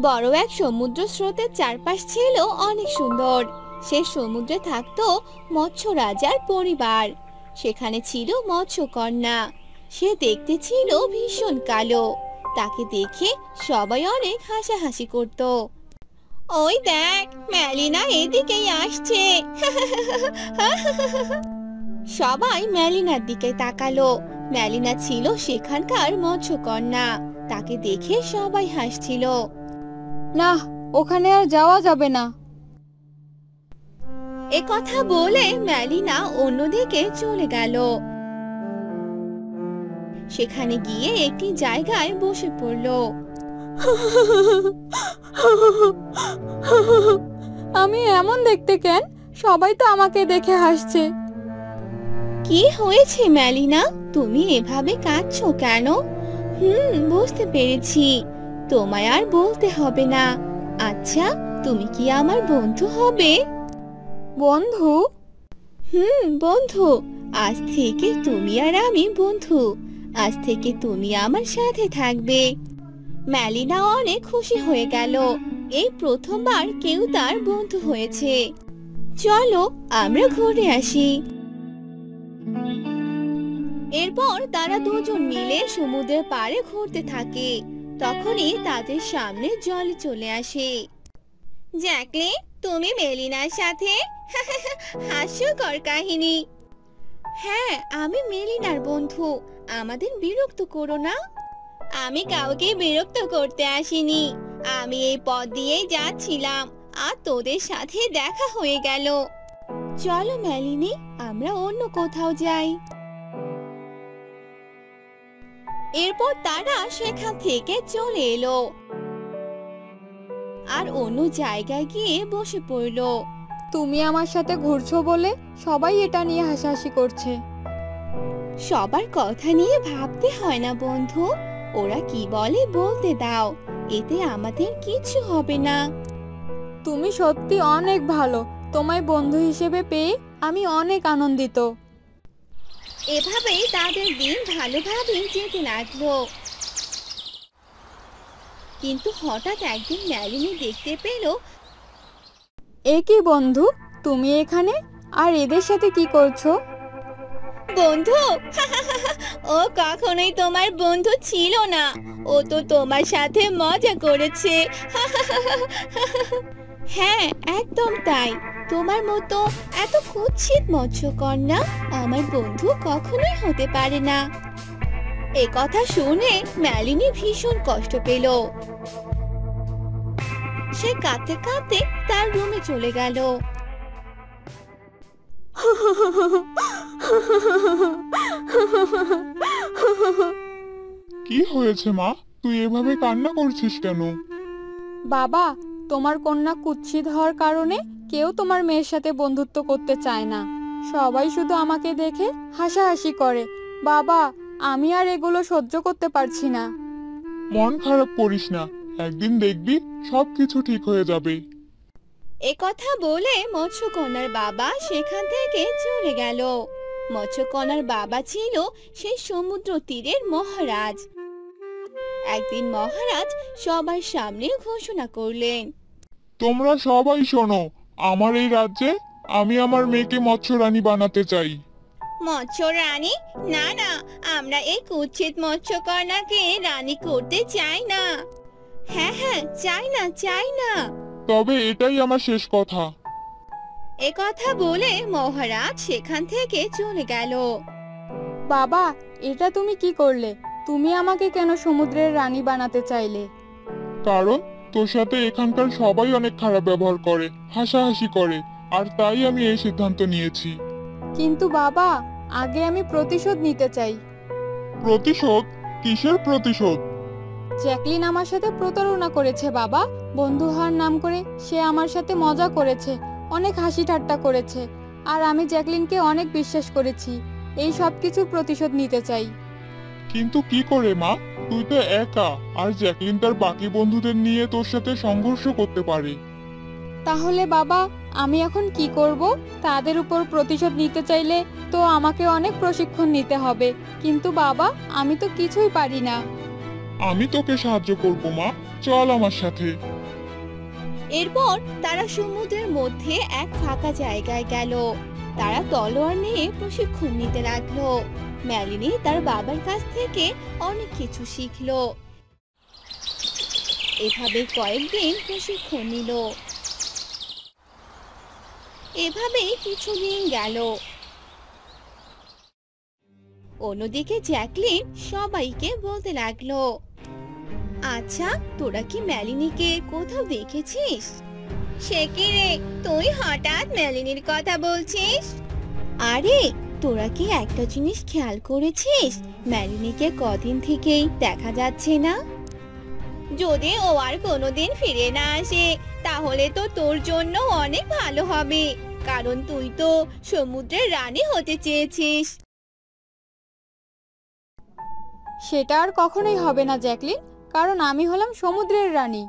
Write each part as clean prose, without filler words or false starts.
বড় এক সমুদ্র স্রোতের চারপাশ ছিল অনেক সুন্দর। সে সমুদ্রে থাকতো মৎস্য রাজার পরিবার। সেখানে ছিল মৎস্যকন্যা। সে দেখতে ছিল ভীষণ কালো। তাকে দেখে সবাই অনেক হাসাহাসি করত। ওই দেখ, মেলিনা এদিকেই আসছে। সবাই মেলিনার দিকে তাকালো। মেলিনা ছিল সেখানকার মৎস্যকন্যা। তাকে দেখে সবাই হাসছিল। না, ওখানে আর যাওয়া যাবে না। এ কথা বলে মেলিনা অন্যদিকে চলে গেল। সেখানে গিয়ে একটি জায়গায় বসে পড়ল। আমি এমন দেখতে কেন? সবাই তো আমাকে দেখে হাসছে। কি হয়েছে মেলিনা, তুমি এভাবে কাঁদছো কেন? বুঝতে পেরেছি, তোমায় আর বলতে হবে না। আচ্ছা, তুমি কি আমার বন্ধু হবে? বন্ধু? বন্ধু। আজ থেকে তুমি আর আমি বন্ধু। আজ থেকে তুমি আমার সাথে থাকবে। মেলিনা অনেক খুশি হয়ে গেল। এই প্রথমবার কেউ তার বন্ধু হয়েছে। চলো আমরা ঘুরে আসি। এরপর তারা দুজন মিলে সমুদ্রের পাড়ে ঘুরতে থাকে। তখনই তাদের সামনে জল চলে আসে। জ্যাকলিন, তুমি মেলিনার সাথে? হাস্যকর কাহিনী। হ্যাঁ, আমি মেলিনার বন্ধু। আমাদের বিরক্ত করো না। আমি কাউকে বিরক্ত করতে আসিনি। আমি এই পথ দিয়েই যাচ্ছিলাম, আর তোদের সাথে দেখা হয়ে গেল। চলো মেলিনি, আমরা অন্য কোথাও যাই। এরপর তারা সেখান থেকে চলে এলো আর অন্য জায়গায় গিয়ে বসে পড়লো। তুমি আমার সাথে ঘুরছো বলে সবাই এটা নিয়ে হাসাহাসি করছে। সবার কথা নিয়ে ভাবতে হয় না বন্ধু। ওরা কি বলে বলতে দাও, এতে আমাদের কিছু হবে না। তুমি সত্যি অনেক ভালো। তোমায় বন্ধু হিসেবে পেয়ে আমি অনেক আনন্দিত। এভাবেই তাদের দিন ভালোভাবে যেতে লাগলো। কিন্তু হঠাৎ একদিন মেলিনী দেখতে পেল। এ কি বন্ধু, তুমি এখানে? আর এদের সাথে কি করছো? বন্ধু? ও কখনোই তোমার বন্ধু ছিল না। ও তো তোমার সাথে মজা করেছে। হ্যাঁ, একদম তাই। তোমার মতো এত কুৎসিত মৎস্যকন্যা আমার বন্ধু কখনোই হতে পারে না। এ কথা শুনে মেলিনী ভীষণ কষ্ট পেল। সে কাঁদতে কাঁদতে তার রুমে চলে গেল। কি হয়েছে মা? তুই এভাবে কান্না করছিস কেন? বাবা, তোমার কন্যা কুৎসিত হওয়ার কারণে কেউ তোমার মেয়ের সাথে বন্ধুত্ব করতে চায় না। সবাই শুধু আমাকে দেখে হাসাহাসি করে। বাবা, আমি আর এগুলো সহ্য করতে পারছি না। মন খারাপ করিস না, একদিন দেখবি সবকিছু ঠিক হয়ে যাবে। এ কথা বলে মৎস্যকন্যার বাবা সেখান থেকে চলে গেল। মৎস্যকন্যার বাবা ছিল সেই সমুদ্র তীরের মহারাজ। একদিন মহারাজ সবার সামনে ঘোষণা করলেন, তোমরা সবাই শোনো, আমার এই রাজ্যে আমি আমার মেয়েকে মৎস্য রানী বানাতে চাই। মৎস্য রানী? না না, আমরা এই কুৎসিত মৎস্যকন্যাকে রানী করতে চাই না। হ্যাঁ হ্যাঁ, চাই না, চাই না। তবে এটাই আমার শেষ কথা। এ কথা বলে মহারাজ সেখান থেকে চলে গেল। বাবা, এটা তুমি কি করলে? তুমি আমাকে কেন সমুদ্রের রানী বানাতে চাইলে? কারণ তোর সাথে এখানকার সবাই অনেক খারাপ ব্যবহার করে, হাসাহাসি করে, আর তাই আমি এই সিদ্ধান্ত নিয়েছি। কিন্তু বাবা, আগে আমি প্রতিশোধ নিতে চাই। প্রতিশোধ? কিসের প্রতিশোধ? জ্যাকলিন আমার সাথে প্রতারণা করেছে বাবা। বন্ধু হওয়ার নাম করে সে আমার সাথে মজা করেছে, অনেক হাসি ঠাট্টা করেছে। আর আমি জ্যাকলিনকে অনেক বিশ্বাস করেছি। এই সব কিছুর প্রতিশোধ নিতে চাই। কিন্তু কি করে মা? তুই তো একা, আর জ্যাকলিন তার বাকি বন্ধুদের নিয়ে তোর সাথে সংঘর্ষ করতে পারে। তাহলে বাবা, আমি এখন কি করব? তাদের উপর প্রতিশোধ নিতে চাইলে তো আমাকে অনেক প্রশিক্ষণ নিতে হবে। কিন্তু বাবা, আমি তো কিছুই পারি না। আমি তোকে সাহায্য করব মা, চল আমার সাথে। এরপর তারা সমুদ্রের মধ্যে এক ফাঁকা জায়গায় গেল। তারা তলোয়ার নিয়ে প্রশিক্ষণ নিতে লাগলো। মেলিনী তার বাবার কাছ থেকে অনেক কিছু শিখলো। এভাবে কয়েকদিন প্রশিক্ষণ নিল। এভাবেই কিছুদিন গেল। অন্যদিকে জ্যাকলিন সবাইকে বলতে লাগলো, আচ্ছা তোরা কি মেলিনীকে কোথাও দেখেছিস? সে কি রে, তুই হঠাৎ মেলিনীর কথা বলছিস? আরে তোরা কি একটা জিনিস খেয়াল করেছিস, মেলিনীকে কদিন থেকেই দেখা যাচ্ছে না। যদি ও আর কোনোদিন ফিরে না আসে তাহলে তো তোর জন্য অনেক ভালো হবে, কারণ তুই তো সমুদ্রের রানী হতে চেয়েছিস। সেটা আর কখনোই হবে না জ্যাকলিন, কারণ আমি হলাম সমুদ্রের রানী।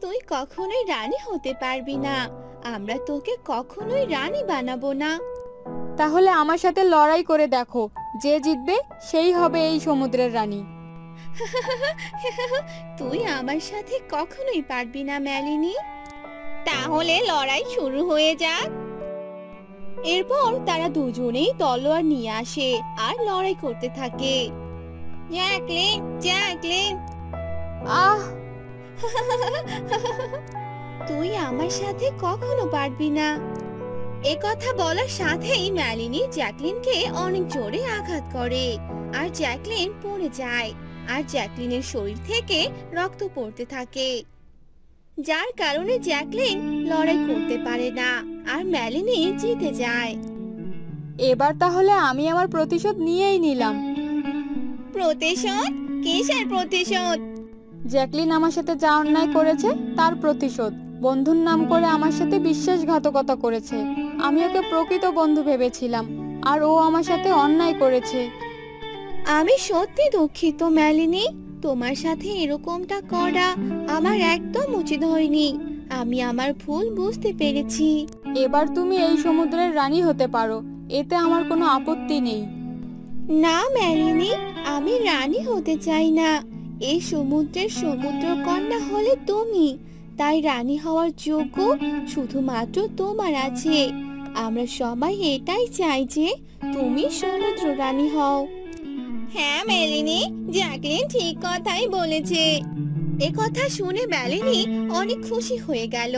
তুই কখনোই রানী হতে পারবি না, আমরা তোকে কখনোই রানী বানাবো না। তাহলে আমার সাথে লড়াই করে দেখো, যে জিতবে সেই হবে এই সমুদ্রের রানী। তুই আমার সাথে কখনোই পারবি না মেলিনী। তাহলে লড়াই শুরু হয়ে যাক। এরপর তারা দুজনেই তলোয়ার নিয়ে আসে আর লড়াই করতে থাকে। জ্যাকলিন, জ্যাকলিন, আহ! তুই আমার সাথে কখনো পারবি না। এ কথা বলার সাথেই মেলিনী জ্যাকলিনকে অনেক জোরে আঘাত করে আর জ্যাকলিন পড়ে যায় আর জ্যাকলিনের শরীর থেকে রক্ত পড়তে থাকে, যার কারণে জ্যাকলিন লড়াই করতে পারে না আর মেলিনী জিতে যায়। এবার তাহলে আমি আমার প্রতিশোধ নিয়েই নিলাম। প্রতিশোধ? কিসের প্রতিশোধ? জ্যাকলিন আমার সাথে যা অন্যায় করেছে তার প্রতিশোধ। বন্ধুর নাম করে আমার সাথে বিশ্বাসঘাতকতা করেছে। আমি ওকে প্রকৃত বন্ধু ভেবেছিলাম, আর ও আমার সাথে অন্যায় করেছে। আমি সত্যি দুঃখিত মেলিনী, তোমার সাথে এরকমটা করা আমার একদম উচিত হয়নি। আমি আমার ভুল বুঝতে পেরেছি। এবার তুমি এই সমুদ্রের রানী হতে পারো, এতে আমার কোনো আপত্তি নেই। না মেলিনী, আমি রানী হতে চাই না। এই সমুদ্রের সমুদ্রকন্যা হলে তুমি, তাই রানী হওয়ার যোগ্য শুধুমাত্র তোমার আছে। আমরা সবাই এটাই চাই যে তুমি সমুদ্র রানী হও। হ্যাঁ মেলিনী, জ্যাকলিন ঠিক কথাই বলেছে। এ কথা শুনে মেলিনী অনেক খুশি হয়ে গেল।